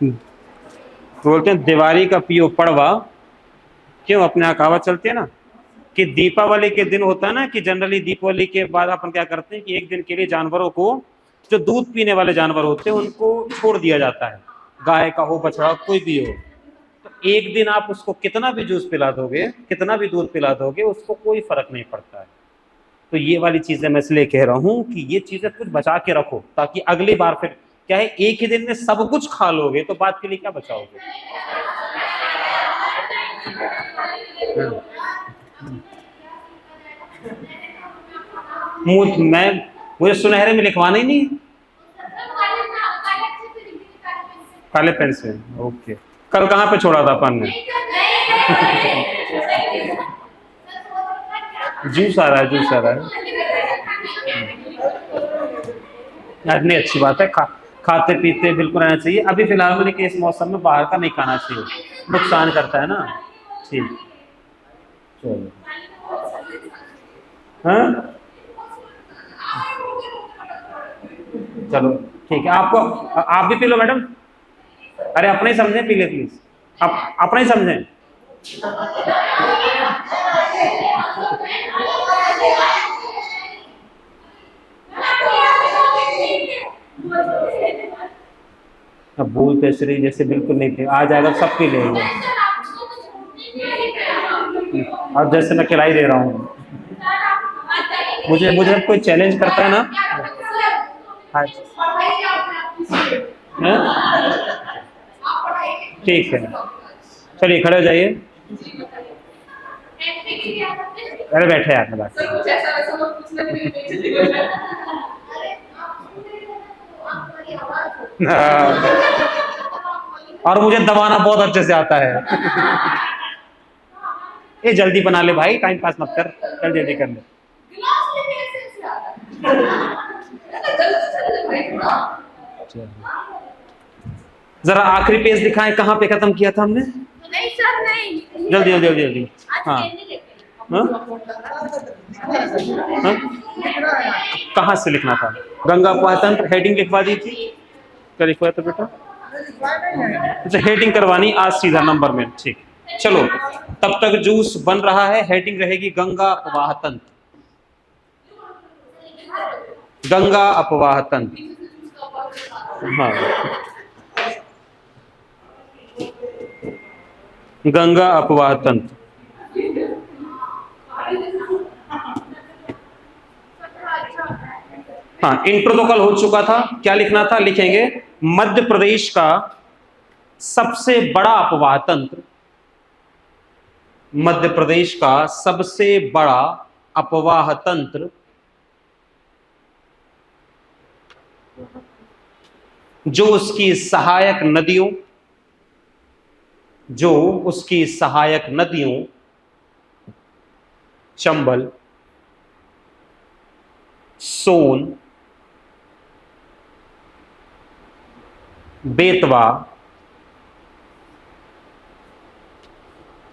बोलते हैं दिवाली का पियो पड़वा। क्यों? अपने यहाँ कहावत चलती है ना कि दीपावली के दिन होता है ना कि जनरली दीपावली के बाद अपन क्या करते हैं कि एक दिन के लिए जानवरों को, जो दूध पीने वाले जानवर होते हैं उनको छोड़ दिया जाता है, गाय का हो बछड़ा हो, कोई भी हो। तो एक दिन आप उसको कितना भी जूस पिला दोगे, कितना भी दूध पिला दोगे, उसको कोई फर्क नहीं पड़ता है। तो ये वाली चीजें मैं इसलिए कह रहा हूं कि ये चीजें कुछ बचा के रखो, ताकि अगली बार फिर क्या है, एक ही दिन में सब कुछ खा लोगे तो बात के लिए क्या बचाओगे। मैं मुझे सुनहरे में लिखवाना ही नहीं। काले पेन से? ओके। कल कहाँ पे छोड़ा था अपन ने? जूस आ रहा है, जूस आ रहा है। नहीं, अच्छी बात है। खाते पीते बिल्कुल रहना चाहिए। अभी फिलहाल मैंने कि इस मौसम में बाहर का नहीं खाना चाहिए, नुकसान करता है ना। ठीक, चलो। हाँ चलो ठीक है। आपको, आप भी पी लो मैडम। अरे अपने ही समझें, पी ले प्लीज। आप अपना ही समझें। अब भूल पेशरी जैसे बिल्कुल नहीं थे, आ जाएगा सब पी लेंगे। अब जैसे मैं खिलाई दे रहा हूँ, मुझे मुझे कोई चैलेंज करता है ना। हाँ ठीक है, चलिए खड़े हो जाइए। अरे बैठे यार, बात और मुझे दबाना बहुत अच्छे से आता है। ये जल्दी बना ले भाई, टाइम पास मत कर, जल्दी जल्दी कर ले। जरा आखिरी पेज दिखाएं, कहाँ पे खत्म किया था हमने? नहीं सर नहीं, जल्दी जल्दी जल्दी जल्दी। हाँ हाँ, कहाँ से लिखना था? गंगा अपवाह हेडिंग लिखवा दी थी। क्या लिखवाया था बेटा? अच्छा, हेडिंग करवानी आज सीधा नंबर में। ठीक, चलो तब तक जूस बन रहा है। हेडिंग रहेगी गंगा अपवाह तंत्र। गंगा अपवाह तंत्र। हाँ, गंगा अपवाह तंत्र। हाँ, इंट्रो तो कल हो चुका था। क्या लिखना था? लिखेंगे मध्य प्रदेश का सबसे बड़ा अपवाह तंत्र, मध्य प्रदेश का सबसे बड़ा अपवाह तंत्र जो उसकी सहायक नदियों, जो उसकी सहायक नदियों चंबल, सोन, बेतवा,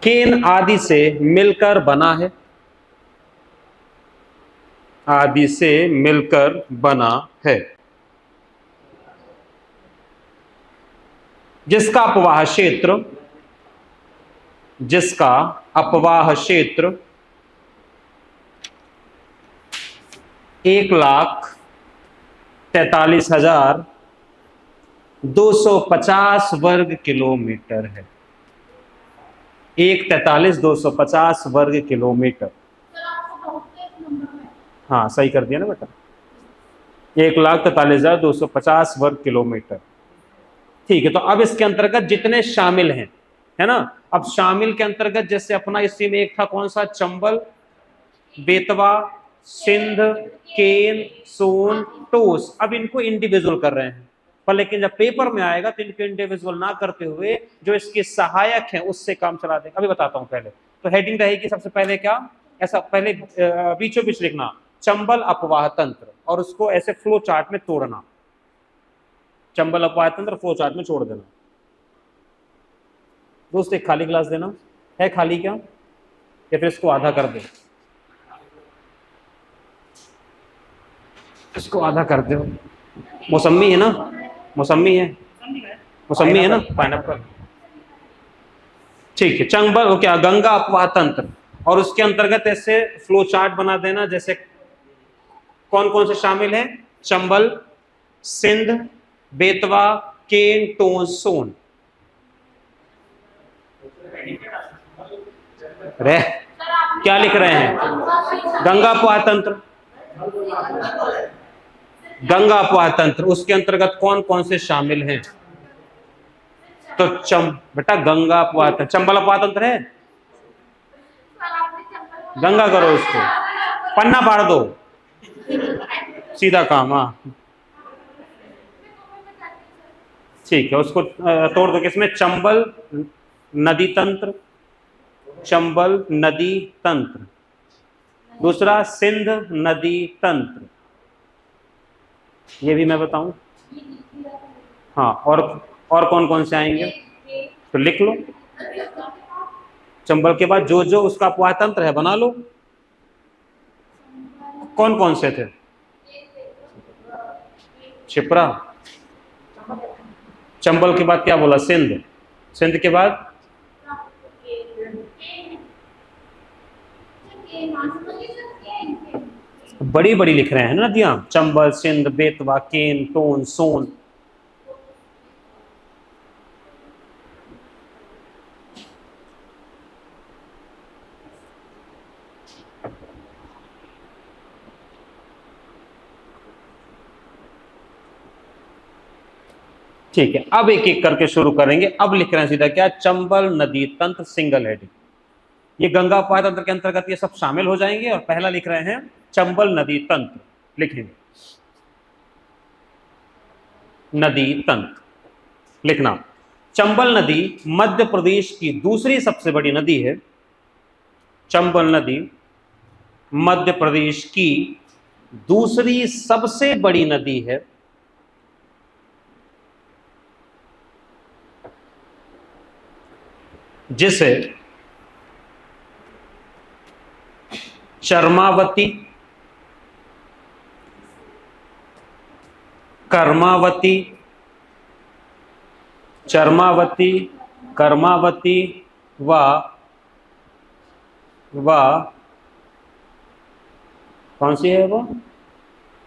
केन आदि से मिलकर बना है, आदि से मिलकर बना है, जिसका अपवाह क्षेत्र, जिसका अपवाह क्षेत्र 1,43,250 वर्ग किलोमीटर है। 1,43,250 वर्ग किलोमीटर। हाँ सही कर दिया ना बेटा, 1,43,250 वर्ग किलोमीटर। ठीक है, तो अब इसके अंतर्गत जितने शामिल हैं, है ना, अब शामिल के अंतर्गत जैसे अपना इसी में एक था कौन सा? चंबल, बेतवा, सिंध, केन, सोन, टोस। अब इनको इंडिविजुअल कर रहे हैं, पर लेकिन जब पेपर में आएगा तो इनको इंडिविजुअल ना करते हुए जो इसके सहायक हैं उससे काम चला देंगे। अभी बताता हूं पहले। तो हेडिंग रहेगी सबसे पहले क्या, ऐसा पहले बीचों बीच लिखना चंबल अपवाह तंत्र, और उसको ऐसे फ्लो चार्ट में तोड़ना। चंबल अपवाह तंत्र फ्लो चार्ट में छोड़ देना। दोस्त एक खाली गिलास देना, है खाली क्या, या फिर इसको आधा कर दे, इसको आधा कर दो। मौसम्मी है ना, मौसम्मी है, मौसमी है ना, पाइनएप्पल। ठीक है, चंबल क्या, गंगा अपवाह तंत्र, और उसके अंतर्गत ऐसे फ्लो चार्ट बना देना, जैसे कौन कौन से शामिल हैं, चंबल, सिंध, बेतवा, केन, टोन, सोन। रे क्या लिख रहे हैं, गंगा अपवाह तंत्र, गंगा अपवाह तंत्र, उसके अंतर्गत कौन कौन से शामिल हैं। तो बेटा गंगा अपवाह तंत्र, चंबल अपवाह तंत्र है, गंगा करो उसको, पन्ना फाड़ दो, सीधा काम। हाँ ठीक है, उसको तोड़ दो, किसमें, चंबल नदी तंत्र, चंबल नदी तंत्र, दूसरा सिंध नदी तंत्र, ये भी मैं बताऊं। हाँ, और कौन कौन से आएंगे, तो लिख लो, चंबल के बाद जो जो उसका अपवाह तंत्र है बना लो। कौन कौन से थे, क्षिप्रा, चंबल के बाद क्या बोला, सिंध, सिंध के बाद बड़ी बड़ी लिख रहे हैं ना नदियां, चंबल, सिंध, बेतवा, केन, टोन, सोन। ठीक है, अब एक एक करके शुरू करेंगे। अब लिख रहे हैं सीधा क्या, चंबल नदी तंत्र सिंगल हेडिंग, ये गंगा अपवाह तंत्र के अंतर्गत ये सब शामिल हो जाएंगे। और पहला लिख रहे हैं चंबल नदी तंत्र, लिखेंगे नदी तंत्र, लिखना, चंबल नदी मध्य प्रदेश की दूसरी सबसे बड़ी नदी है, चंबल नदी मध्य प्रदेश की दूसरी सबसे बड़ी नदी है, जिसे चरमावती, कर्मावती, चरमावती, कर्मावती व कौन सी है वो,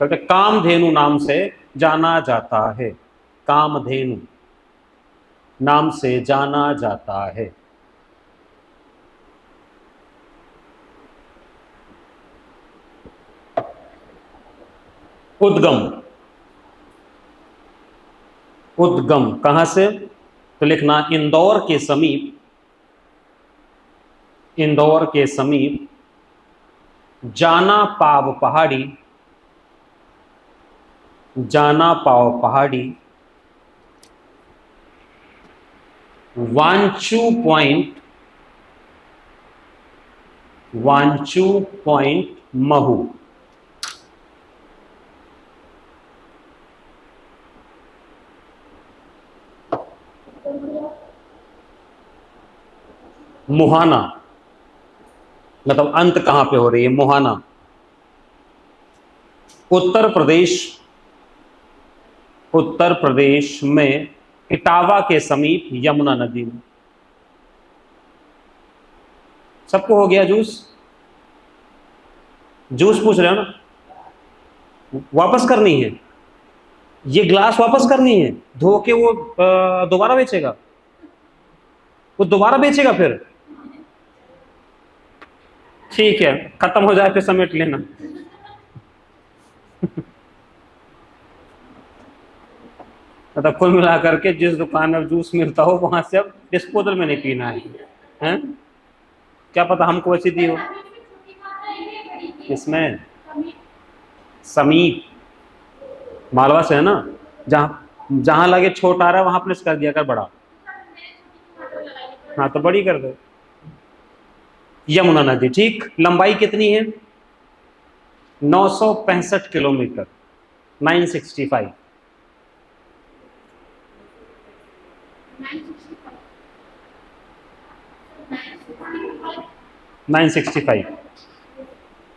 कहते कामधेनु नाम से जाना जाता है, कामधेनु नाम से जाना जाता है। उद्गम, उद्गम कहां से, तो लिखना इंदौर के समीप, इंदौर के समीप जाना पाव पहाड़ी, जाना पाव पहाड़ी, वांचू पॉइंट, वांचू पॉइंट महू, 'मुहाना मतलब अंत कहां पे हो रही है, मुहाना, उत्तर प्रदेश, उत्तर प्रदेश में इटावा के समीप यमुना नदी में। सबको हो गया जूस, जूस पूछ रहे हो ना, वापस करनी है, ये ग्लास वापस करनी है, धो के वो दोबारा बेचेगा, वो दोबारा बेचेगा फिर, ठीक है, खत्म हो जाए फिर समेट लेना। मतलब कुल मिला करके जिस दुकान में जूस मिलता हो वहां से अब डिस्पोजल में नहीं पीना है, हैं? क्या पता हमको ऐसी दी हो। इसमें समीप मालवा से है ना, जहां जहां लगे छोटा आ रहा है वहां प्लेस कर दिया कर बड़ा, हाँ तो बड़ी कर दो। यमुना नदी, ठीक, लंबाई कितनी है, 965 किलोमीटर, 965, 965।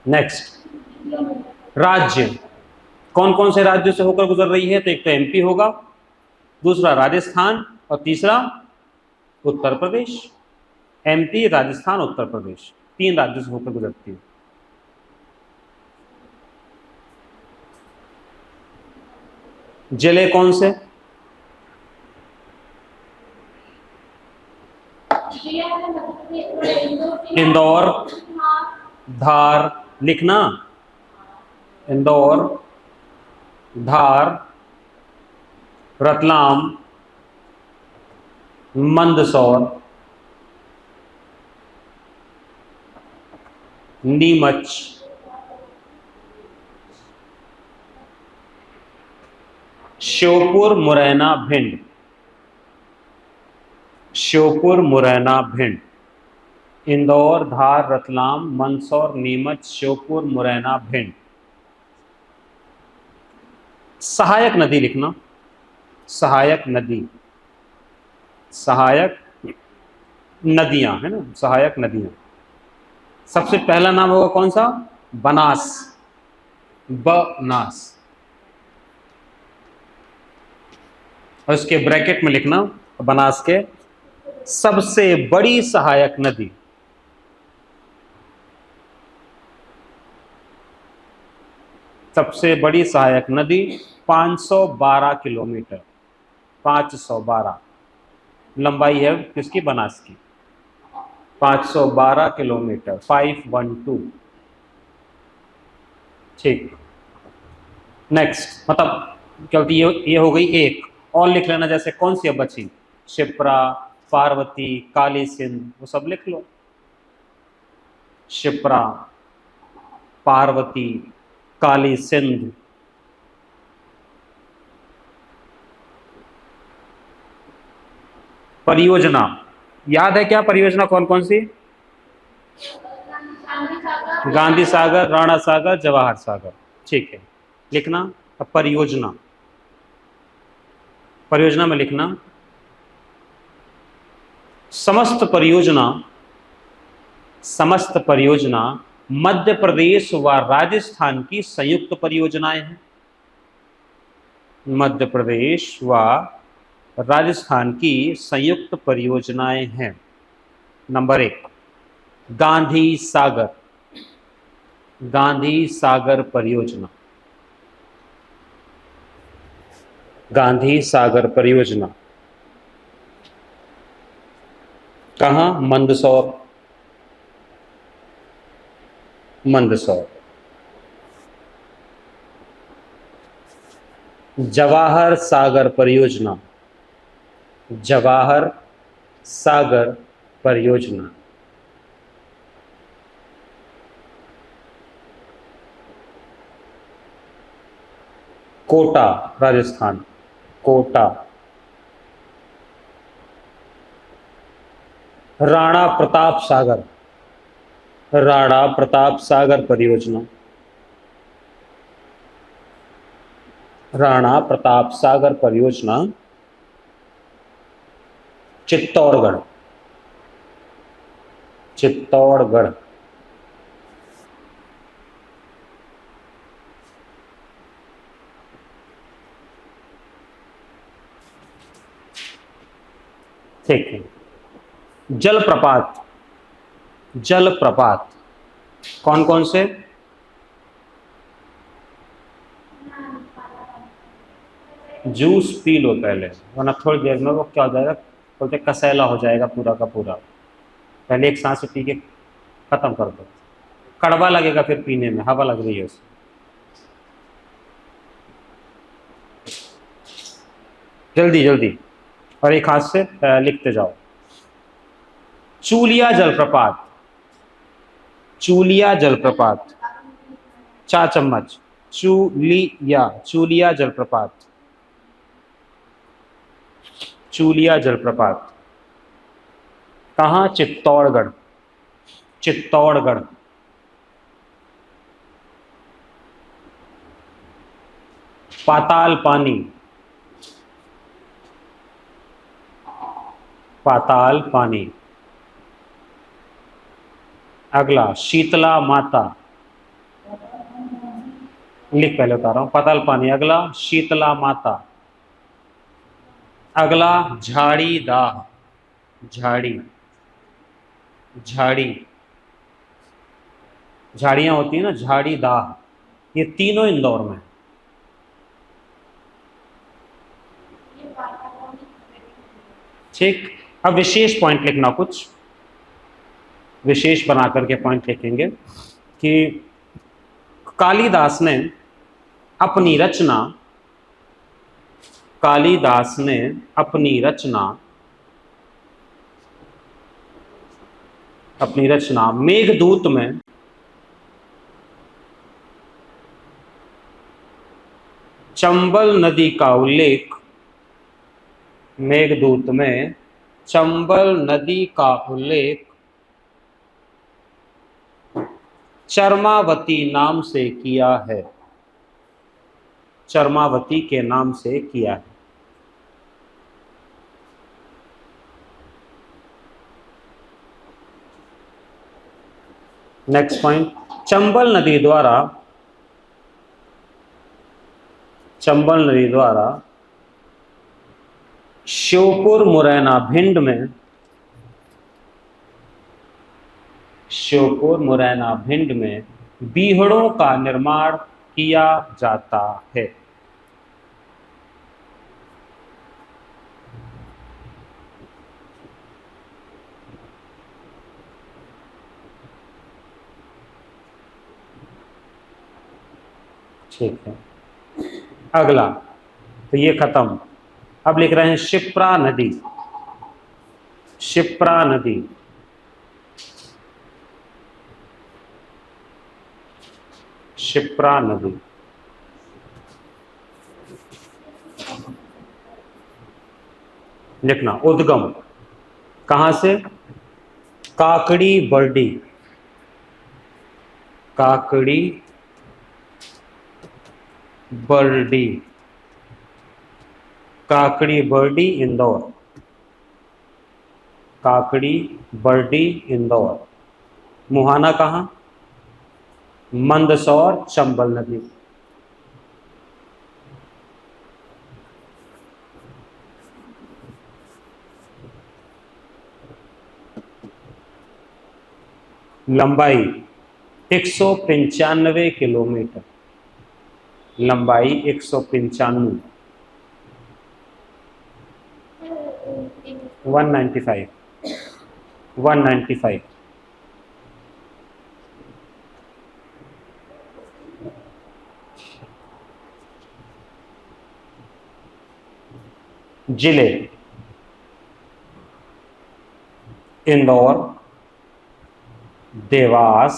नेक्स्ट, राज्य, कौन कौन से राज्यों से होकर गुजर रही है, तो एक तो एमपी होगा, दूसरा राजस्थान और तीसरा उत्तर प्रदेश। एमपी, राजस्थान, उत्तर प्रदेश, 3 राज्यों से होकर गुजरती है। जिले कौन से? इंदौर, धार, लिखना, इंदौर, धार, रतलाम, मंदसौर, नीमच, श्योपुर, मुरैना, भिंड। श्योपुर, मुरैना, भिंड। इंदौर, धार, रतलाम, मंदसौर, नीमच, श्योपुर, मुरैना, भिंड। सहायक नदी लिखना, सहायक नदी, सहायक नदियां है ना, सहायक नदियां। सबसे पहला नाम होगा कौन सा? बनास, बनास। और इसके ब्रैकेट में लिखना बनास के सबसे बड़ी सहायक नदी। सबसे बड़ी सहायक नदी 512 किलोमीटर, 512 लंबाई है किसकी? बनास की। 512 किलोमीटर, 512। ठीक, नेक्स्ट, मतलब क्योंकि ये हो गई एक और लिख लेना। जैसे कौन सी अब बची? शिप्रा, पार्वती, काली सिंध, वो सब लिख लो। शिप्रा, पार्वती, काली सिंध। परियोजना याद है क्या? परियोजना कौन कौन सी? गांधी सागर, राणा सागर, जवाहर सागर। ठीक है, लिखना। अब परियोजना, परियोजना में लिखना समस्त परियोजना, समस्त परियोजना मध्य प्रदेश व राजस्थान की संयुक्त परियोजनाएं हैं। मध्य प्रदेश व राजस्थान की संयुक्त परियोजनाएं हैं। नंबर 1, गांधी सागर, गांधी सागर परियोजना, गांधी सागर परियोजना। कहां? मंदसौर, मंदसौर। जवाहर सागर परियोजना, जवाहर सागर परियोजना। कोटा, राजस्थान, कोटा। राणा प्रताप सागर, राणा प्रताप सागर परियोजना, राणा प्रताप सागर परियोजना। चित्तौड़गढ़, चित्तौड़गढ़। ठीक है, जलप्रपात, जलप्रपात कौन कौन से? जूस पी लो पहले, वरना थोड़ी देर में वो क्या हो जाएगा, बोलते कसैला हो जाएगा पूरा का पूरा। पहले एक सांस पी के खत्म कर दो, कड़वा लगेगा फिर पीने में, हवा लग रही है उसमें। जल्दी जल्दी, और एक हाथ से लिखते जाओ। चूलिया जलप्रपात, चूलिया जलप्रपात, 4 चम्मच। चूलिया, चूलिया जलप्रपात, चूलिया जलप्रपात। कहाँ? चित्तौड़गढ़, चित्तौड़गढ़। पाताल पानी, पाताल पानी। अगला शीतला माता, लिख पहले बता रहा हूं, पाताल पानी। अगला शीतला माता, अगला झाड़ीदाह, झाड़ी, झाड़ी, झाड़ियां होती है ना, झाड़ीदाह, ये तीनों इंदौर में। ठीक। अब विशेष पॉइंट लिखना, कुछ विशेष बना करके पॉइंट लिखेंगे कि कालिदास ने अपनी रचना, कालिदास ने अपनी रचना, अपनी रचना मेघदूत में चंबल नदी का उल्लेख, मेघदूत में चंबल नदी का उल्लेख चरमावती नाम से किया है, चरमावती के नाम से किया है। नेक्स्ट पॉइंट, चंबल नदी द्वारा, चंबल नदी द्वारा श्योपुर मुरैना भिंड में, श्योपुर मुरैना भिंड में बीहड़ों का निर्माण किया जाता है। ठीक है। अगला, तो ये खत्म। अब लिख रहे हैं शिप्रा नदी, शिप्रा नदी, शिप्रा नदी, लिखना उद्गम कहां से, काकड़ी बरडी, काकड़ी बरडी, काकड़ी बरडी इंदौर, काकड़ी बरडी इंदौर। मुहाना कहाँ, मंदसौर चंबल नदी। लंबाई 195 किलोमीटर, लंबाई 195, 195, 195। जिले इंदौर, देवास,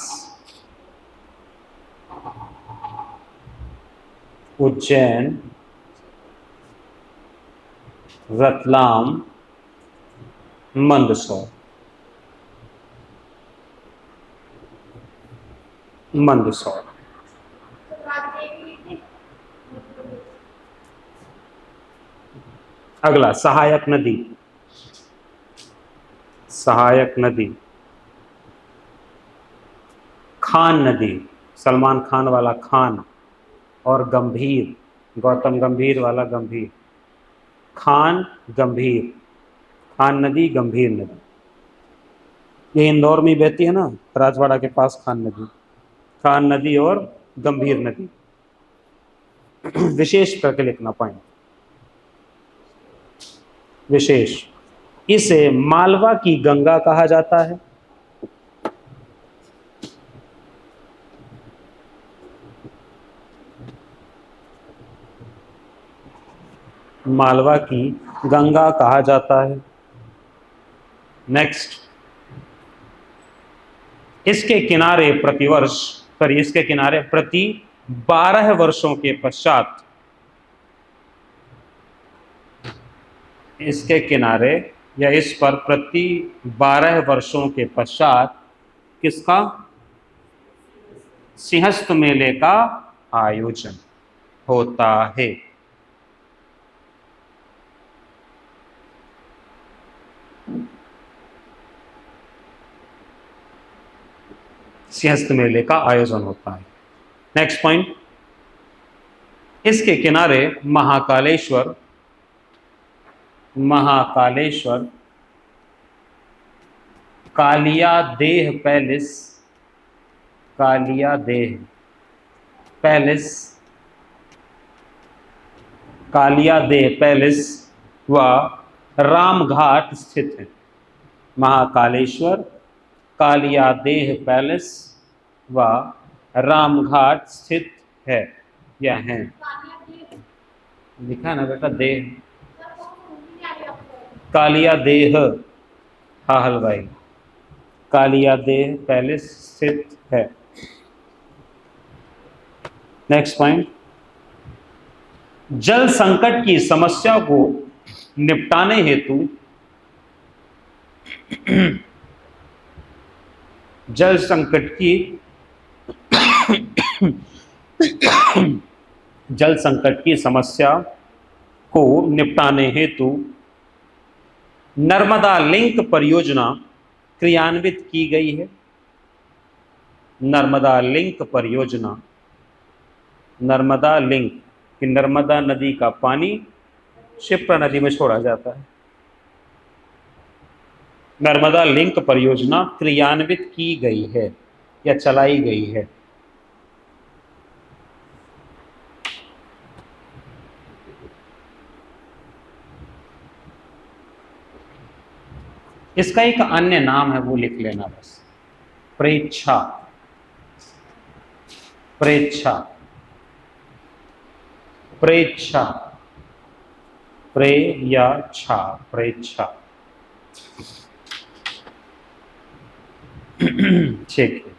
उज्जैन, रतलाम, मंदसौर, मंदसौर। अगला सहायक नदी, सहायक नदी खान नदी, सलमान खान वाला खान, और गंभीर, गौतम गंभीर वाला गंभीर, खान गंभीर, खान नदी गंभीर नदी। ये इंदौर में बहती है ना, राजवाड़ा के पास खान नदी, खान नदी और गंभीर नदी। विशेष करके लिखना पॉइंट, विशेष। इसे मालवा की गंगा कहा जाता है, मालवा की गंगा कहा जाता है। नेक्स्ट, इसके किनारे प्रतिवर्ष, सॉरी इसके किनारे प्रति 12 वर्षों के पश्चात, इसके किनारे या इस पर प्रति 12 वर्षों के पश्चात किसका, सिंहस्थ मेले का आयोजन होता है। सिंहस्थ मेले का आयोजन होता है। नेक्स्ट पॉइंट, इसके किनारे महाकालेश्वर, महाकालेश्वर, कालिया देह पैलेस, कालिया देह पैलेस, कालिया देह पैलेस व रामघाट स्थित है। महाकालेश्वर, कालिया देह पैलेस व रामघाट स्थित है या है। लिखा ना बेटा देह, कालिया देह, हाँ हलवाई, कालिया देह पैलेस स्थित है। नेक्स्ट पॉइंट, जल संकट की समस्या को निपटाने हेतु जल संकट की जल संकट की समस्या को निपटाने हेतु नर्मदा लिंक परियोजना क्रियान्वित की गई है। नर्मदा लिंक परियोजना, नर्मदा लिंक कि नर्मदा नदी का पानी क्षिप्रा नदी में छोड़ा जाता है। नर्मदा लिंक परियोजना क्रियान्वित की गई है या चलाई गई है। इसका एक अन्य नाम है, वो लिख लेना बस, प्रेच्छा, प्रेच्छा, प्रेच्छा, प्रे या छा, प्रेच्छा। ठीक है,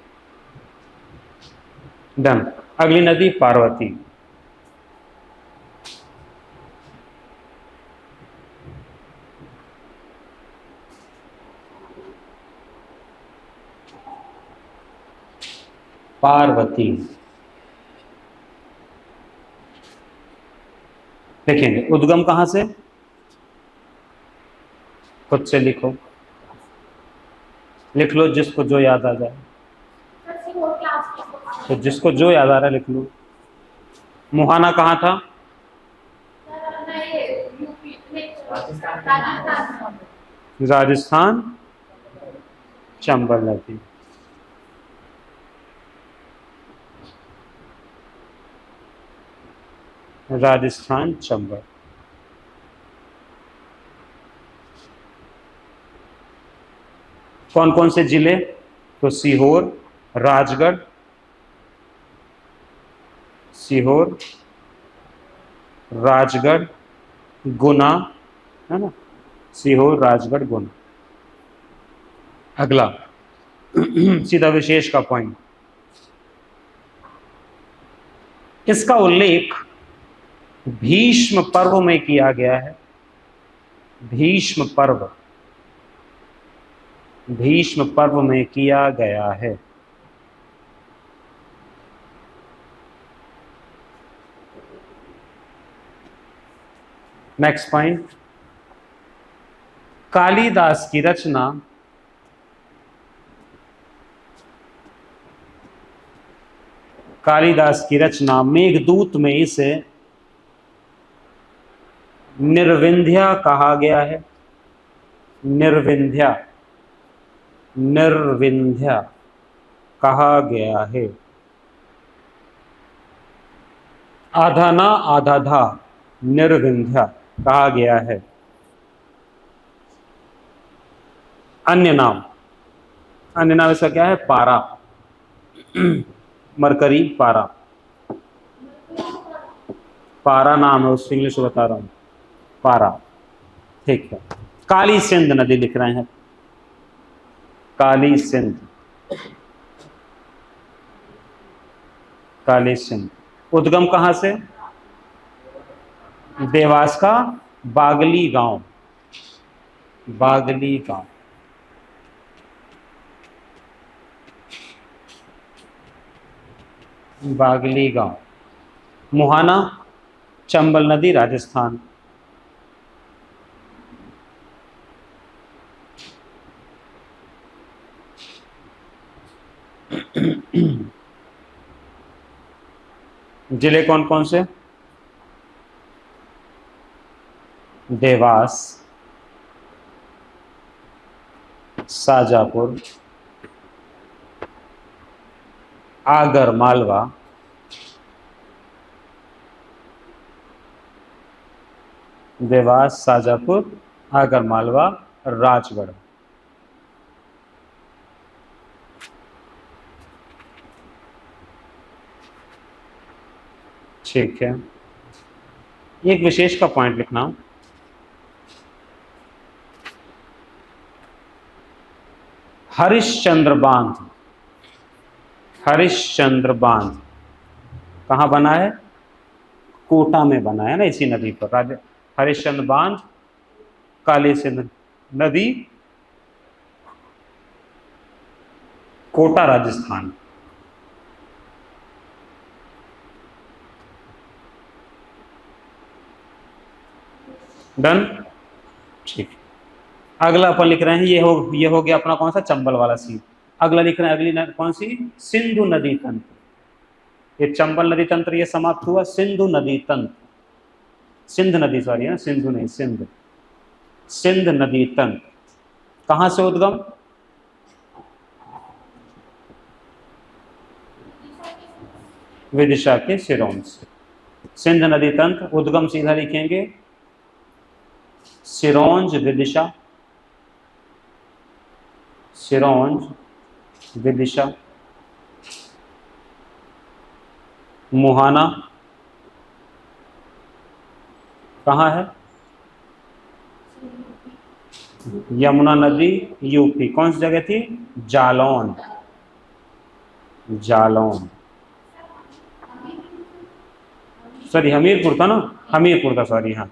डन। अगली नदी पार्वती। पार्वती देखेंगे, उद्गम कहां से, खुद से लिखो, लिख लो जिसको जो याद आ जाए, तो जिसको जो याद आ रहा है लिख लो। मुहाना कहाँ था, राजस्थान, चंबल नदी। राजस्थान चंबल। कौन कौन से जिले, तो सीहोर, राजगढ़, सीहोर, राजगढ़, गुना, है ना, सीहोर, राजगढ़, गुना। अगला सीधा विशेष का पॉइंट, इसका उल्लेख भीष्म पर्व में किया गया है। भीष्म पर्व, भीष्म पर्व में किया गया है। नेक्स्ट पॉइंट, कालिदास की रचना कालिदास की रचना मेघदूत में इसे निर्विंध्या कहा गया है। निर्विंध्या, निर्विंध्या कहा गया है। आधा ना आधा धा, निर्विंध्या कहा गया है। अन्य नाम, अन्य नाम इसका क्या है, पारा, मरकरी पारा, पारा नाम है, उससे इंग्लिश बता रहा हूं, पारा। ठीक है, काली सिंध नदी लिख रहे हैं, काली सिंध, काली सिंध। उद्गम कहां से, देवास का बागली गांव, बागली गांव। बागली गांव। मुहाना, चंबल नदी, राजस्थान। जिले कौन कौन से, देवास, शाजापुर, आगर मालवा, देवास, शाजापुर, आगर मालवा, राजगढ़। ठीक है, एक विशेष का पॉइंट लिखना, हरिश्चंद्र बांध। हरिश्चंद्र बांध कहाँ बना है? कोटा में बना है ना, इसी नदी पर। हरिश्चंद्र बांध काली सिंध नदी, कोटा राजस्थान। डन। ठीक, अगला अपन लिख रहे हैं, ये हो गया अपना कौन सा, चंबल वाला सीन। अगला लिख रहे हैं, अगली कौन सी, सिंधु नदी तंत्र। ये चंबल नदी तंत्र ये समाप्त हुआ, सिंधु नदी तंत्र, सिंध नदी सॉरी है ना, सिंधु नहीं, सिंध। सिंध नदी तंत्र कहां से उद्गम? विदिशा के सिरोंज से। सिंध नदी तंत्र उद्गम सीधा लिखेंगे सिरोंज विदिशा, सिरोंज विदिशा, मुहाना कहाँ है? यमुना नदी यूपी, कौन सी जगह थी? जालौन, जालौन सॉरी हमीरपुर था ना, हमीरपुर था सॉरी, हाँ।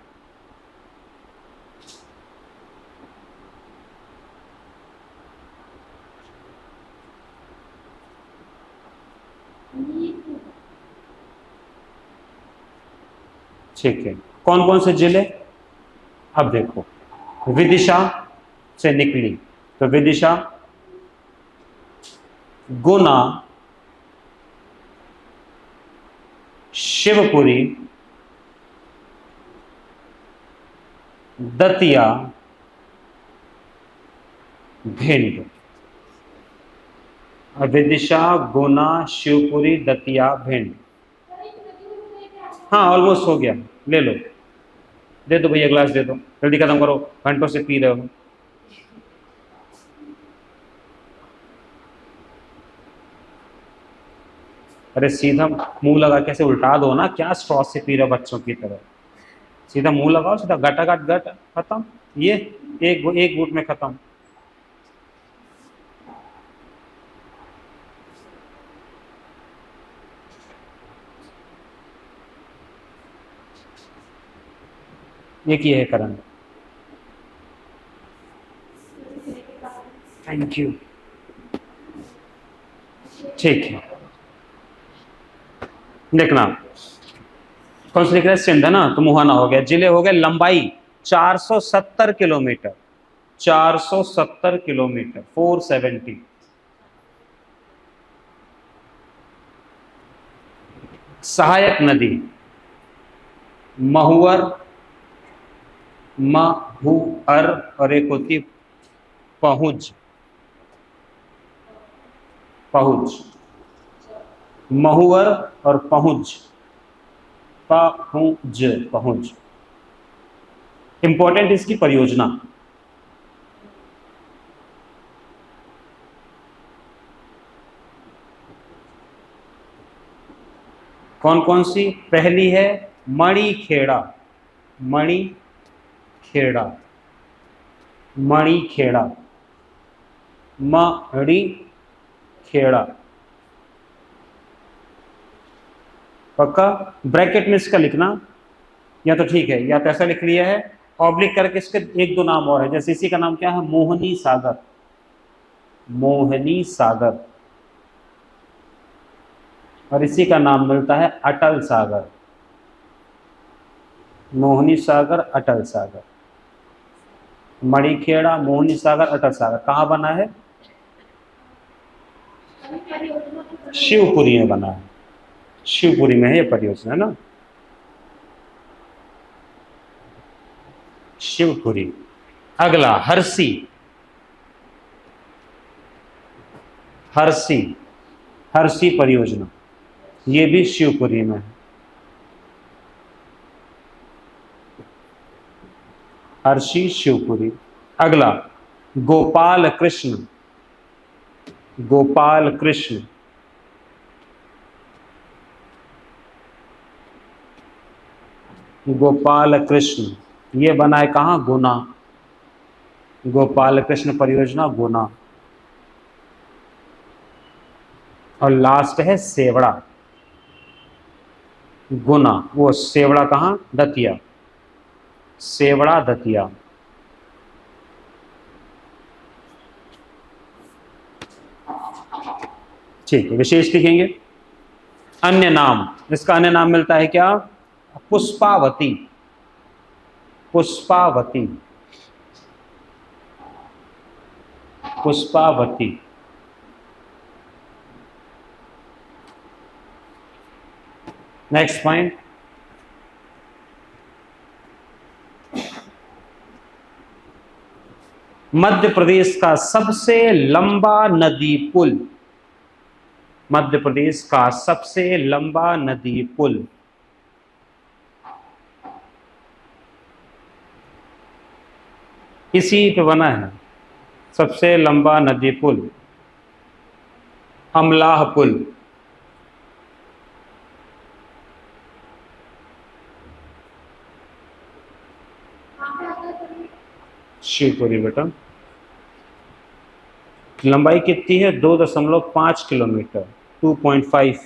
ठीक है, कौन कौन से जिले? अब देखो, विदिशा से निकली तो विदिशा, गुना, शिवपुरी, दतिया, भिंड। विदिशा, गुना, शिवपुरी, दतिया, भिंड। हाँ ऑलमोस्ट हो गया, ले लो, दे दो भैया ग्लास दे दो, जल्दी खत्म करो, घंटों से पी रहे हो। अरे सीधा मुंह लगा कैसे उल्टा दो ना, क्या स्ट्रॉ से पी रहे हो बच्चों की तरह? सीधा मुंह लगाओ, सीधा गटा गट गट खत्म। ये एक घूंट में खत्म। ये की है करण, थैंक यू। ठीक है, देखना कौन सा लिख रहा है, सिंध है ना, तो मुहाना हो गया। जिले हो गए, लंबाई 470 किलोमीटर, 470 किलोमीटर, 470। सहायक नदी महुअर, महुअर, और एक होती पहुंच, पहुंच, महुअर और पहुंच, पहुंच, पहुंच। इंपॉर्टेंट इसकी परियोजना, कौन कौन सी? पहली है मणिखेड़ा, मणिखेड़ा, मणिखेड़ा, मणिखेड़ा, पक्का? ब्रैकेट में इसका लिखना, या तो ठीक है, या तो ऐसा लिख लिया है, ऑब्लिक करके इसके एक दो नाम और है, जैसे इसी का नाम क्या है, मोहनी सागर, मोहनी सागर, और इसी का नाम मिलता है अटल सागर, मोहनी सागर, अटल सागर। मणिखेड़ा, मोहनी सागर, अटल सागर कहाँ बना है? शिवपुरी में बना है, शिवपुरी में है ये परियोजना ना, शिवपुरी। अगला हरसी, हर्षी, हर्षी परियोजना, ये भी शिवपुरी में है। हर्षी शिवपुरी। अगला गोपाल कृष्ण, गोपाल कृष्ण, गोपाल कृष्ण, ये बना है कहाँ? गुना। गोपाल कृष्ण परियोजना गुना। और लास्ट है सेवड़ा, गुना, वो सेवड़ा कहाँ? दतिया, सेवड़ा दतिया। ठीक है, विशेष लिखेंगे। अन्य नाम, इसका अन्य नाम मिलता है क्या? पुष्पावती, पुष्पावती, पुष्पावती। नेक्स्ट पॉइंट, मध्य प्रदेश का सबसे लंबा नदी पुल, मध्य प्रदेश का सबसे लंबा नदी पुल। इसी पे बना है सबसे लंबा नदी पुल, अमलाह पुल। शिवपुरी बेटा। लंबाई कितनी है? 2.5 किलोमीटर, 2.5,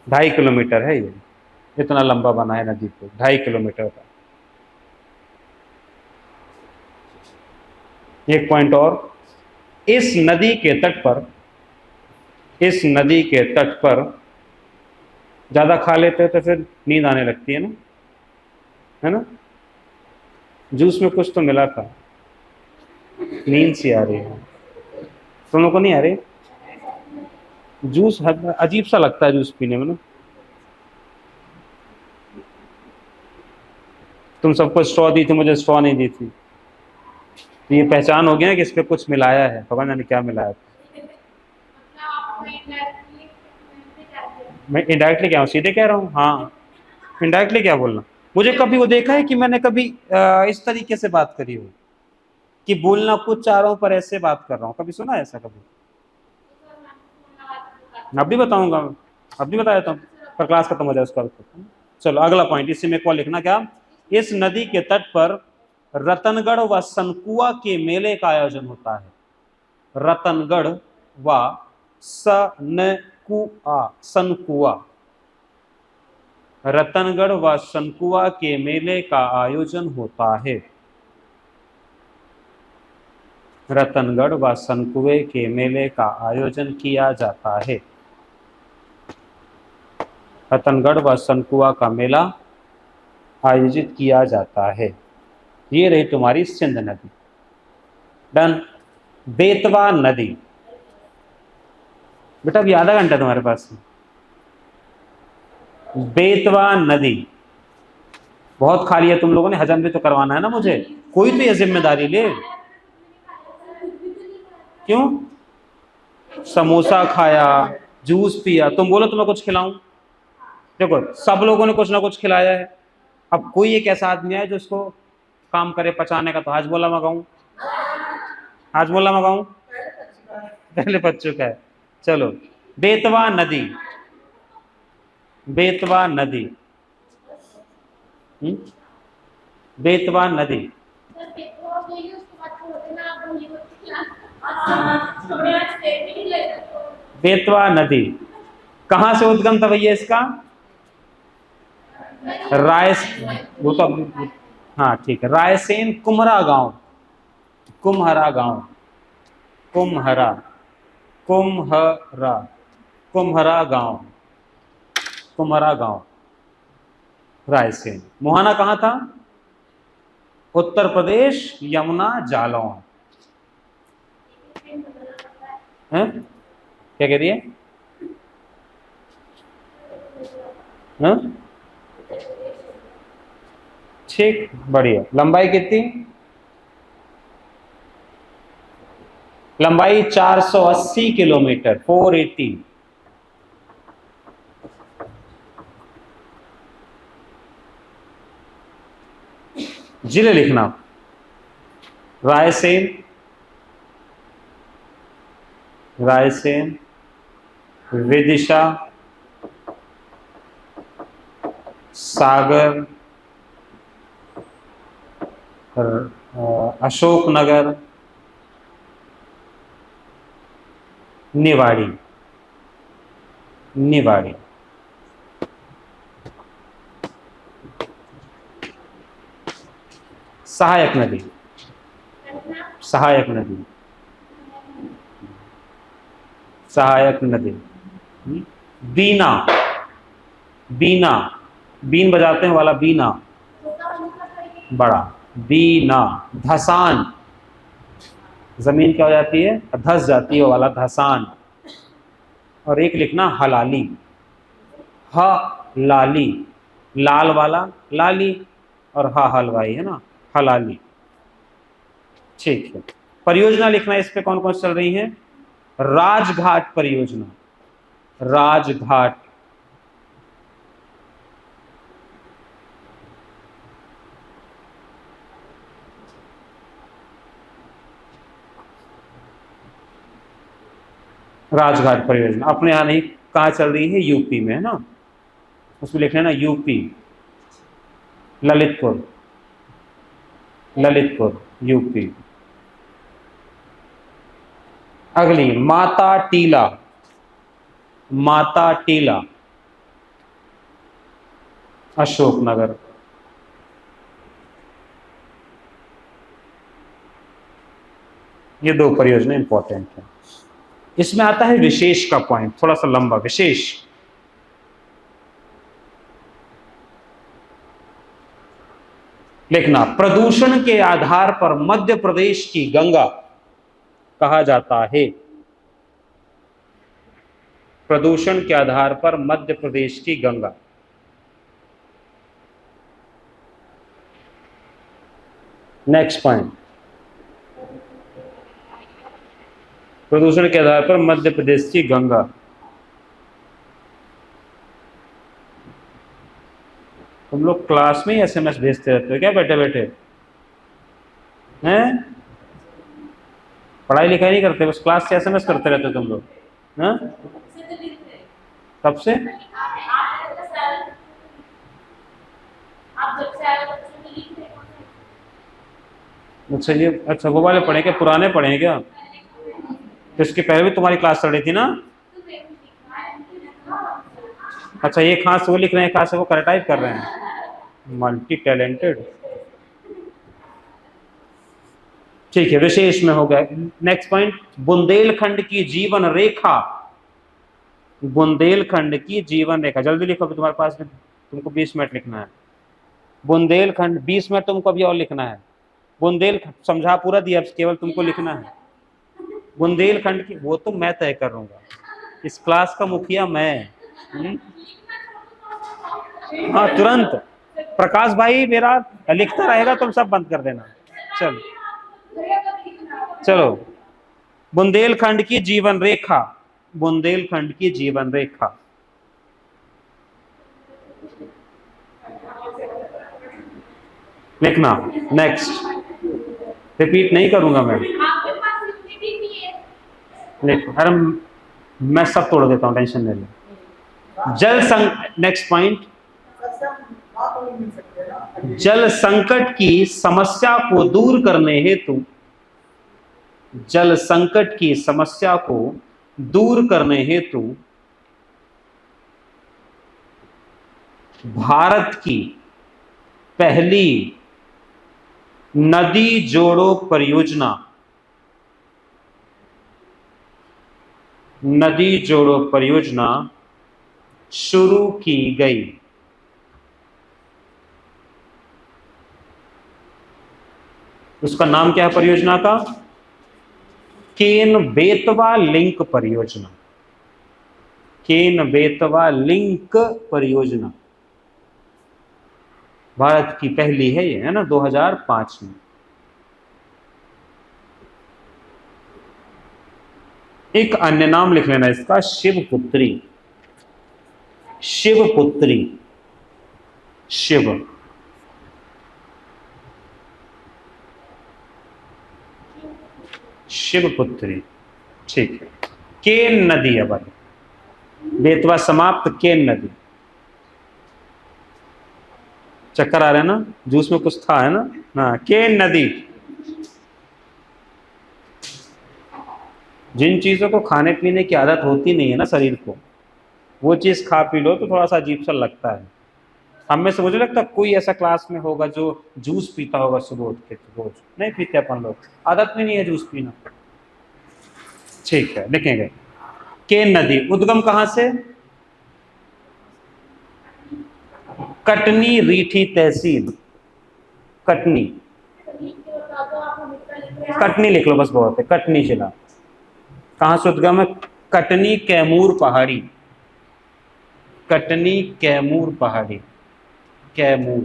2.5 किलोमीटर है ये। इतना लंबा बना है नदी पुल, 2.5 किलोमीटर का। एक पॉइंट और, इस नदी के तट पर, इस नदी के तट पर ज्यादा खा लेते हो तो फिर नींद आने लगती है ना? जूस में कुछ तो मिला था, नींद सी आ रही है। तुम लोग को नहीं आ रही? जूस अजीब सा लगता है जूस पीने में ना। तुम सबको स्ट्रॉ दी थी, मुझे स्ट्रॉ नहीं दी थी। तो ये पहचान हो गया कि इस पे कुछ मिलाया है, पता नहीं क्या मिलाया था। मैं इनडायरेक्टली क्या हूँ, सीधे कह रहा हूँ। हाँ, इनडायरेक्टली क्या बोलना? मुझे कभी वो देखा है कि मैंने कभी इस तरीके से बात करी हो कि बोलना कुछ चाह रहा हूँ पर ऐसे बात कर रहा हूँ? कभी सुना है ऐसा? कभी? अब भी बताऊंगा, अब भी बता देता हूँ, पर क्लास खत्म हो जाए उसका। चलो अगला पॉइंट, इसी में कॉल लिखना क्या? इस नदी के तट पर रतनगढ़ व सनकुआ के मेले का आयोजन होता है। रतनगढ़ व सनकुआ, सनकुआ, रतनगढ़ व सनकुआ के मेले का आयोजन होता है। रतनगढ़ व सनकुए के मेले का आयोजन किया जाता है। रतनगढ़ व सनकुआ का मेला आयोजित किया जाता है। ये रही तुम्हारी सिंध नदी। डन। बेतवा नदी, बेटा अभी आधा घंटा तुम्हारे पास। बेतवा नदी बहुत खाली है, तुम लोगों ने हजम भी तो करवाना है ना मुझे, कोई तो ये जिम्मेदारी ले। क्यों? समोसा खाया, जूस पिया, तुम बोलो तुम्हें कुछ खिलाऊं? देखो सब लोगों ने कुछ ना कुछ खिलाया है, अब कोई एक ऐसा आदमी है जो उसको काम करे पचाने का, तो आज बोला मंगाऊं, आज बोला मंगाऊं, पहले पच चुका है। चलो, बेतवा नदी, बेतवा नदी, बेतवा नदी, बेतवा नदी कहां से उद्गम था भैया इसका? वो तो, हाँ ठीक है, रायसेन कुम्हरा गांव, कुम्हरा गांव, कुम्हरा, कुम्हरा, कुम्हरा गांव, कुम्हरा गांव, रायसेन। मुहाना कहाँ था? उत्तर प्रदेश, यमुना जालौन। हैं? क्या कह रही है? हैं? ठीक, बढ़िया। लंबाई कितनी? लंबाई 480 किलोमीटर, 480। जिले लिखना, रायसेन, रायसेन, विदिशा, सागर, अशोकनगर, निवाड़ी, निवाड़ी। सहायक नदी, सहायक नदी, सहायक नदी। बीना, बीना, बीन बजाते हैं वाला बीना, बड़ा, बीना। धसान, जमीन क्या हो जाती है, धस जाती है, वो वाला धसान। और एक लिखना हलाली, ह लाली, लाल वाला लाली, और हा हलवाई है ना, हलाली। ठीक है, परियोजना लिखना, इस पे कौन कौन चल रही है? राजघाट परियोजना, राजघाट। राजघाट परियोजना अपने यहाँ नहीं, कहाँ चल रही है? यूपी में, है ना। उसमें लिखना है ना यूपी, ललितपुर, ललितपुर यूपी। अगली माता टीला, माता टीला, अशोकनगर। ये दो परियोजना इंपॉर्टेंट है। इसमें आता है विशेष का पॉइंट, थोड़ा सा लंबा। विशेष, लिखना, प्रदूषण के आधार पर मध्य प्रदेश की गंगा कहा जाता है। प्रदूषण के आधार पर मध्य प्रदेश की गंगा। नेक्स्ट पॉइंट, प्रदूषण के आधार पर मध्य प्रदेश की गंगा। तुम लोग क्लास में ही एसएमएस भेजते रहते हो क्या बैठे बैठे? हैं? पढ़ाई लिखाई नहीं करते, बस क्लास से एसएमएस करते रहते हो तुम लोग? हैं? कब से? अच्छा, ये अच्छा वो वाले पढ़े क्या, पुराने पढ़े हैं क्या? तो इसके पहले भी तुम्हारी क्लास चल रही थी ना? अच्छा, एक हाथ से वो लिख रहे हैं, एक हाथ से वो कर टाइप कर रहे हैं, मल्टी टैलेंटेड। ठीक है, विशेष में हो गया। नेक्स्ट पॉइंट, बुंदेलखंड की जीवन रेखा, बुंदेलखंड की जीवन रेखा। जल्दी लिखो, अभी तुम्हारे पास में, तुमको 20 मिनट लिखना है। बुंदेलखंड 20 मिनट तुमको अभी और लिखना है। बुंदेलखंड समझा पूरा दिया, अब केवल तुमको लिखना है। बुंदेलखंड की, वो तो मैं तय करूंगा, इस क्लास का मुखिया मैं। हाँ तुरंत, प्रकाश भाई मेरा लिखता रहेगा, तुम सब बंद कर देना। चलो चलो, बुंदेलखंड की जीवन रेखा, बुंदेलखंड की जीवन रेखा। लिखना। नेक्स्ट, रिपीट नहीं करूंगा मैं। लिखो, अरे मैं सब तोड़ देता हूं, टेंशन नहीं लो। नेक्स्ट पॉइंट, जल संकट की समस्या को दूर करने हेतु, जल संकट की समस्या को दूर करने हेतु भारत की पहली नदी जोड़ो परियोजना, नदी जोड़ो परियोजना शुरू की गई। उसका नाम क्या है परियोजना का? केन बेतवा लिंक परियोजना, केन बेतवा लिंक परियोजना। भारत की पहली है ये, है ना, 2005 में। एक अन्य नाम लिख लेना इसका, शिवपुत्री। शिवपुत्री, शिव, शिवपुत्री। ठीक है। केन नदी, अब बेतवा समाप्त, केन नदी। चक्कर आ रहा है ना, जूस में कुछ था है ना। हाँ, केन नदी। जिन चीजों को खाने पीने की आदत होती नहीं है ना शरीर को, वो चीज खा पी लो तो थोड़ा सा अजीब सा लगता है। हम में से मुझे लगता है कोई ऐसा क्लास में होगा जो जूस पीता होगा सुबह उठ के, रोज नहीं पीते अपन लोग, आदत में नहीं है जूस पीना। ठीक है, लिखेंगे। केन नदी उद्गम कहां से? कटनी रीठी तहसील, कटनी। कटनी लिख लो बस, बहुत है। कटनी जिला। कहां से उद्गम है? कटनी कैमूर पहाड़ी। कटनी कैमूर पहाड़ी, कैमूर,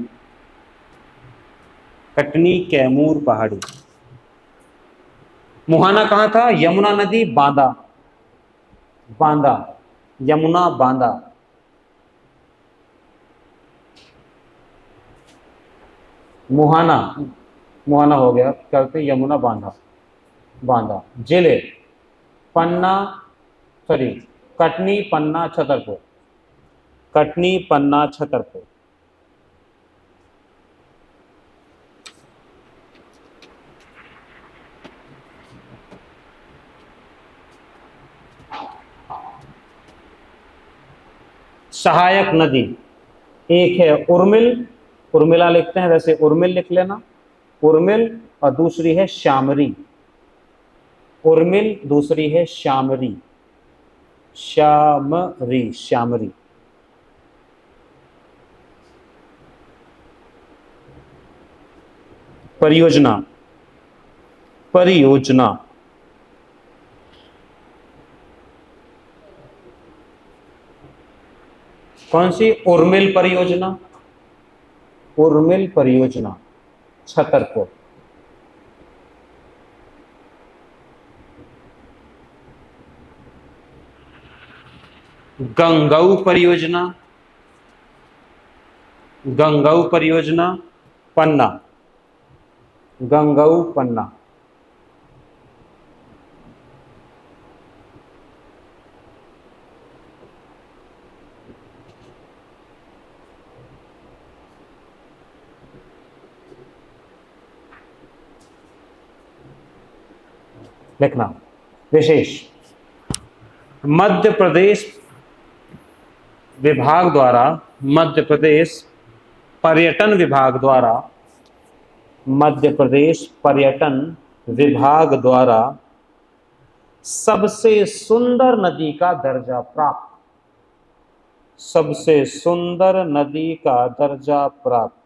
कटनी कैमूर पहाड़ी। मुहाना कहां था? यमुना नदी, बांदा। बांदा, यमुना बांदा। मुहाना, मुहाना हो गया, करते यमुना बांधा, बांदा। जिले पन्ना, सॉरी, कटनी, पन्ना, छतरपुर। कटनी, पन्ना, छतरपुर। सहायक नदी एक है उर्मिल, उर्मिला लिखते हैं, वैसे उर्मिल लिख लेना, उर्मिल। और दूसरी है श्यामरी, उर्मिल, दूसरी है श्यामरी, श्यामरी, श्यामरी। परियोजना, परियोजना, कौन सी? उर्मिल परियोजना, उर्मिल परियोजना, छतरपुर। गंगऊ परियोजना, गंगऊ परियोजना, पन्ना, गंगऊ, पन्ना। लिखना विशेष, मध्य प्रदेश विभाग द्वारा, मध्य प्रदेश पर्यटन विभाग द्वारा, मध्य प्रदेश पर्यटन विभाग द्वारा सबसे सुंदर नदी का दर्जा प्राप्त, सबसे सुंदर नदी का दर्जा प्राप्त।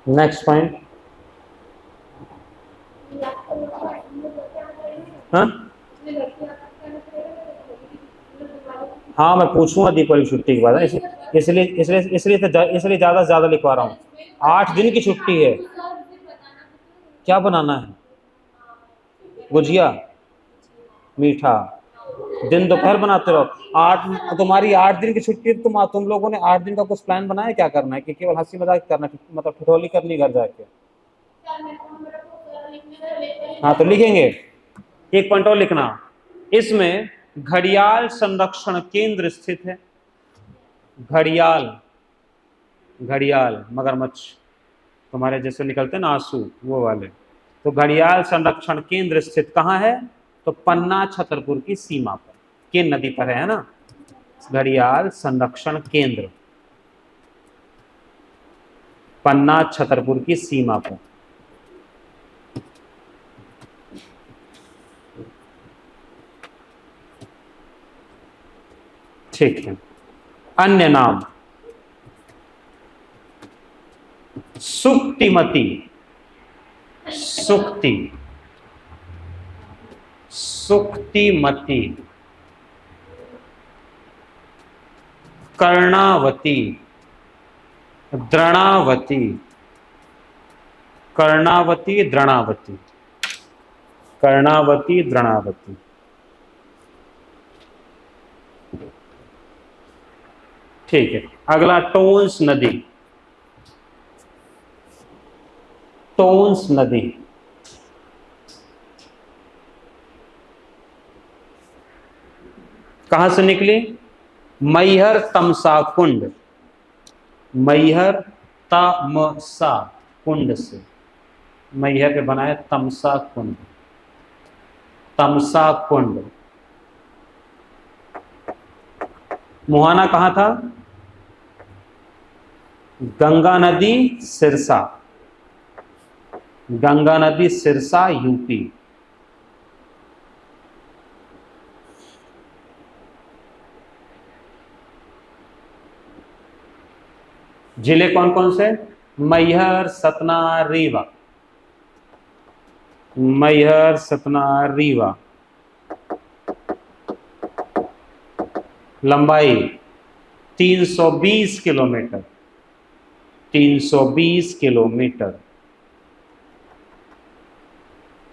Next point. हाँ, मैं पूछूंगा दीपावली छुट्टी के बाद, इसलिए इसलिए इसलिए इसलिए ज्यादा से ज्यादा लिखवा रहा हूँ। 8 दिन की छुट्टी है। क्या बनाना है? गुजिया, मीठा। दिन दोपहर बनाते रहो। 8 दिन की छुट्टी है, तुम लोगों ने 8 दिन का कुछ प्लान बनाया क्या करना है, कि केवल हंसी मजाक करना है, मतलब ठिठोली करनी घर जाके? हाँ तो लिखेंगे, एक पॉइंट और लिखना, इसमें घड़ियाल संरक्षण केंद्र स्थित है। घड़ियाल, घड़ियाल मगरमच्छ तुम्हारे जैसे निकलते हैं ना आंसू, वो वाले। तो घड़ियाल संरक्षण केंद्र स्थित कहाँ है? तो पन्ना छतरपुर की सीमा पर, केन नदी पर है ना घड़ियाल संरक्षण केंद्र, पन्ना छतरपुर की सीमा पर। ठीक है। अन्य नाम, सुक्तिमती, सुक्ति, सुक्तिमती, कर्णावती, द्रोणावती, कर्णावती, द्रोणावती, कर्णावती, द्रोणावती। ठीक है, अगला टोंस नदी। टोंस नदी कहां से निकली? मैहर तमसा कुंड, मैहर तमसा कुंड से, मैहर पे बना है तमसा कुंड, तमसा कुंड। मुहाना कहां था? गंगा नदी सिरसा, गंगा नदी सिरसा यूपी। जिले कौन कौन से? मैहर, सतना, रीवा, मैहर, सतना, रीवा। लंबाई 320 किलोमीटर, 320 किलोमीटर।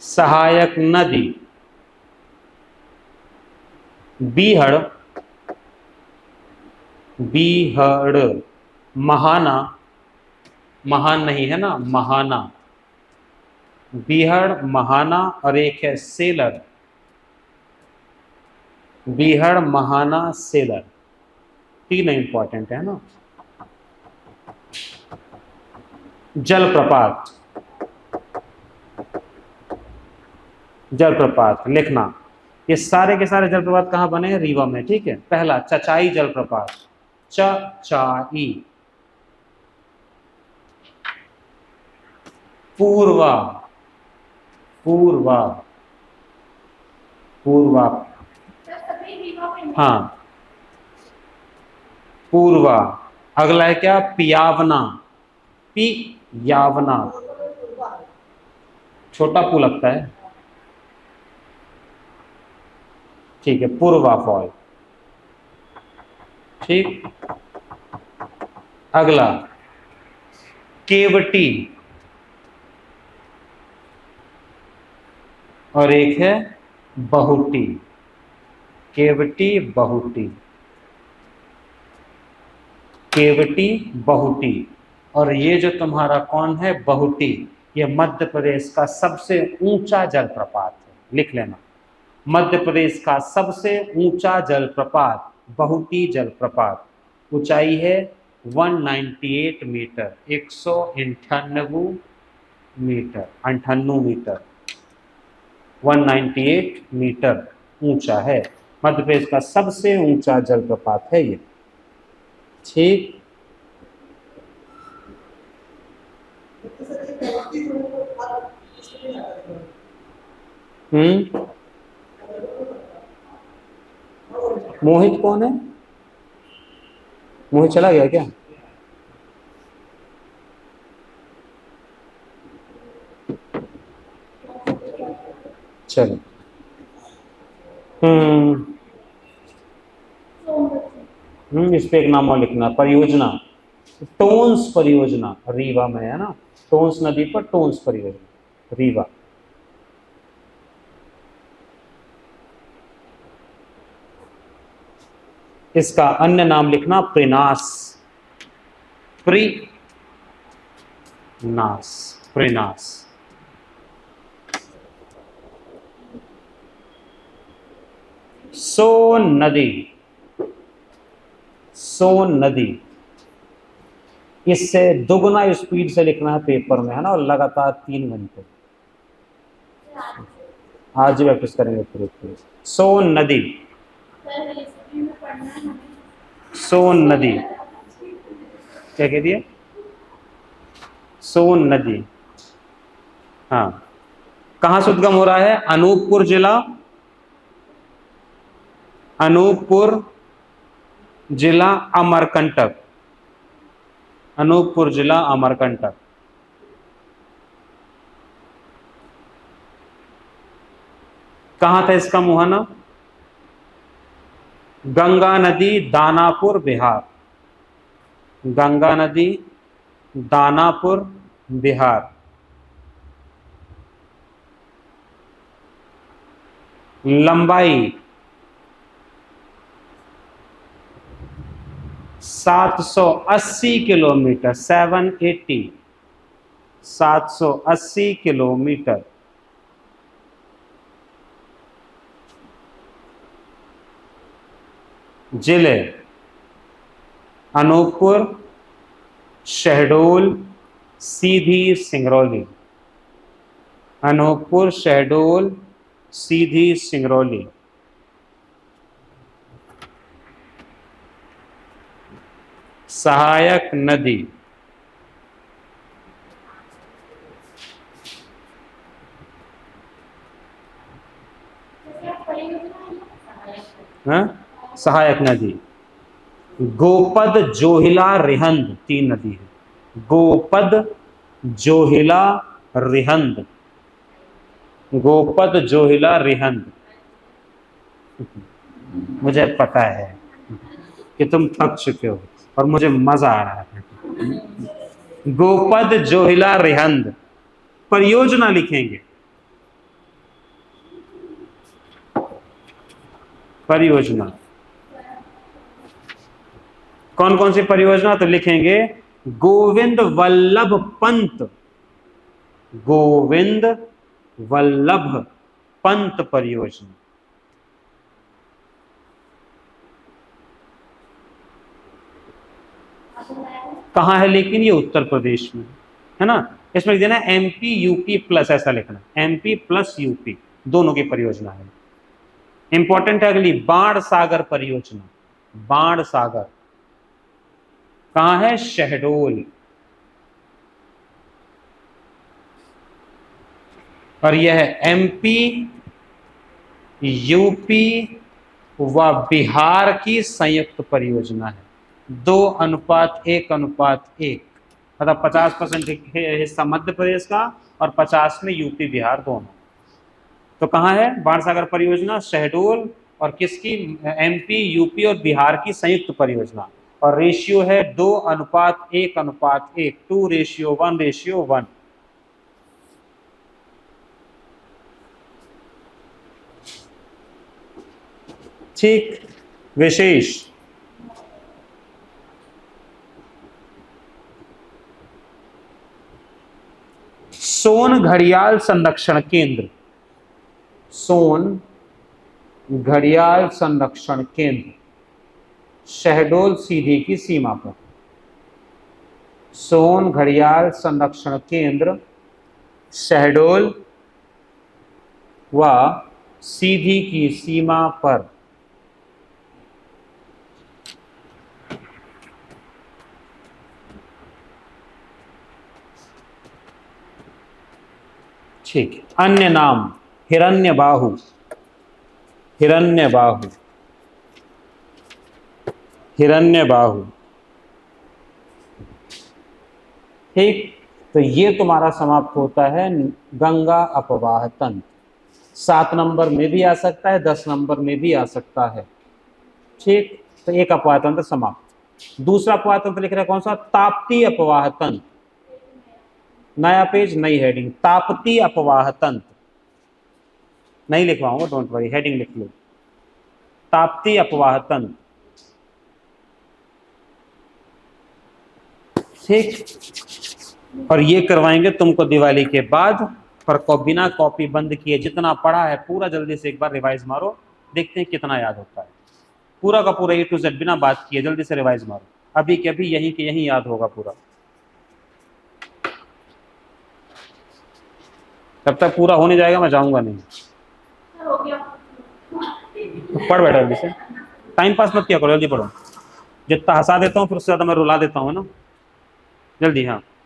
सहायक नदी बीहड़, बीहड़, महाना, महान नहीं है ना, महाना, बीहड़, महाना, और एक है सेलर, बीहड़, महाना, सेलर। तीन इंपॉर्टेंट है ना। जलप्रपात, जलप्रपात लिखना, ये सारे के सारे जलप्रपात कहां बने हैं? रीवा में। ठीक है, पहला चचाई जलप्रपात, चचाई। पूर्वा, पूर्वा, पूर्वा, हाँ पूर्वा। अगला है क्या? पियावना, पियावना, छोटा पू लगता है। ठीक है, पूर्वा फॉल। ठीक, अगला केवटी, और एक है बहुटी, केवटी, बहुटी, केवटी, बहुटी। और ये जो तुम्हारा कौन है? बहुटी, ये मध्य प्रदेश का सबसे ऊंचा जलप्रपात है, लिख लेना। मध्य प्रदेश का सबसे ऊंचा जलप्रपात बहुटी जलप्रपात। ऊंचाई है 198 मीटर, 198 मीटर, 98 मीटर, 198 मीटर ऊंचा है। मध्य प्रदेश का सबसे ऊंचा जलप्रपात है ये। ठीक, मोहित कौन है? मोहित चला गया क्या? चलो, इस पे एक नाम और लिखना। परियोजना, टोंस परियोजना, रीवा में है ना। टोंस नदी पर टोंस परियोजना, रीवा। इसका अन्य नाम लिखना प्रिनास, प्रिनास, प्रिनास। सोन नदी, सोन नदी, इससे दुगुना स्पीड से लिखना है पेपर में, है ना, और लगातार 3 घंटे। आज प्रैक्टिस करेंगे पूरे। सोन नदी, सोन नदी, क्या कह दिए? सोन नदी, हाँ। कहां से उद्गम हो रहा है? अनूपपुर जिला, अनूपपुर जिला अमरकंटक, अनूपपुर जिला अमरकंटक। कहां था इसका मुहाना? गंगा नदी, दानापुर, बिहार, गंगा नदी, दानापुर, बिहार। लंबाई 780 किलोमीटर, 780, 780 किलोमीटर। जिले अनूपपुर, शहडोल, सीधी, सिंगरौली। अनूपपुर, शहडोल, सीधी, सिंगरौली। सहायक नदी हाँ? सहायक नदी गोपद, जोहिला, रिहंद, 3 नदी है। गोपद, जोहिला, रिहंद। गोपद, जोहिला, रिहंद। मुझे पता है कि तुम थक चुके हो और मुझे मजा आ रहा है। गोपद, जोहिला, रिहंद। परियोजना लिखेंगे, परियोजना। कौन कौन सी परियोजना? तो लिखेंगे गोविंद वल्लभ पंत, गोविंद वल्लभ पंत परियोजना। कहाँ है लेकिन? ये उत्तर प्रदेश में है ना। इसमें लिख देना एमपी यूपी प्लस, ऐसा लिखना एमपी प्लस यूपी, दोनों की परियोजना है। इंपॉर्टेंट है अगली, बाण सागर परियोजना। बाण सागर कहाँ है? शहडोल। और यह एमपी, यूपी व बिहार की संयुक्त परियोजना है। 2:1:1, मतलब 50% हिस्सा मध्य प्रदेश का और 50 में यूपी बिहार दोनों। तो कहाँ है बाण सागर परियोजना? शहडोल। और किसकी? एमपी, यूपी और बिहार की संयुक्त परियोजना। और रेशियो है 2:1:1, 2:1:1। ठीक। विशेष सोन घड़ियाल संरक्षण केंद्र, सोन घड़ियाल संरक्षण केंद्र शहडोल सीधी की सीमा पर। सोन घड़ियाल संरक्षण केंद्र शहडोल व सीधी की सीमा पर। ठीक। अन्य नाम हिरण्यबाहु, हिरण्यबाहु, हिरण्यबाहु। ठीक। तो ये तुम्हारा समाप्त होता है गंगा अपवाह तंत्र। 7 नंबर में भी आ सकता है, 10 नंबर में भी आ सकता है। ठीक। तो एक अपवाह तंत्र समाप्त। दूसरा अपवाह तंत्र लिख रहे कौन सा? ताप्ती अपवाह तंत्र। नया पेज, नई हेडिंग, ताप्ती अपवाह तंत्र। नहीं लिखवाऊंगा, डोंट वरी, हेडिंग लिख लो, ताप्ती अपवाह तंत्र। ठीक। और ये करवाएंगे तुमको दिवाली के बाद, पर बिना कॉपी बंद किए जितना पढ़ा है पूरा जल्दी से एक बार रिवाइज मारो, देखते हैं कितना याद होता है। पूरा का पूरा A to Z बिना बात किए जल्दी से रिवाइज मारो, अभी के अभी यहीं के यहीं याद होगा पूरा। तब तक पूरा होने जाएगा, मैं जाऊंगा नहीं। तो पढ़ बैठो जल्दी से, टाइम पास मत किया करो, जल्दी पढ़ो। जितना हंसा देता हूँ फिर उससे ज्यादा मैं रुला देता हूँ ना। जल्दी, हाँ।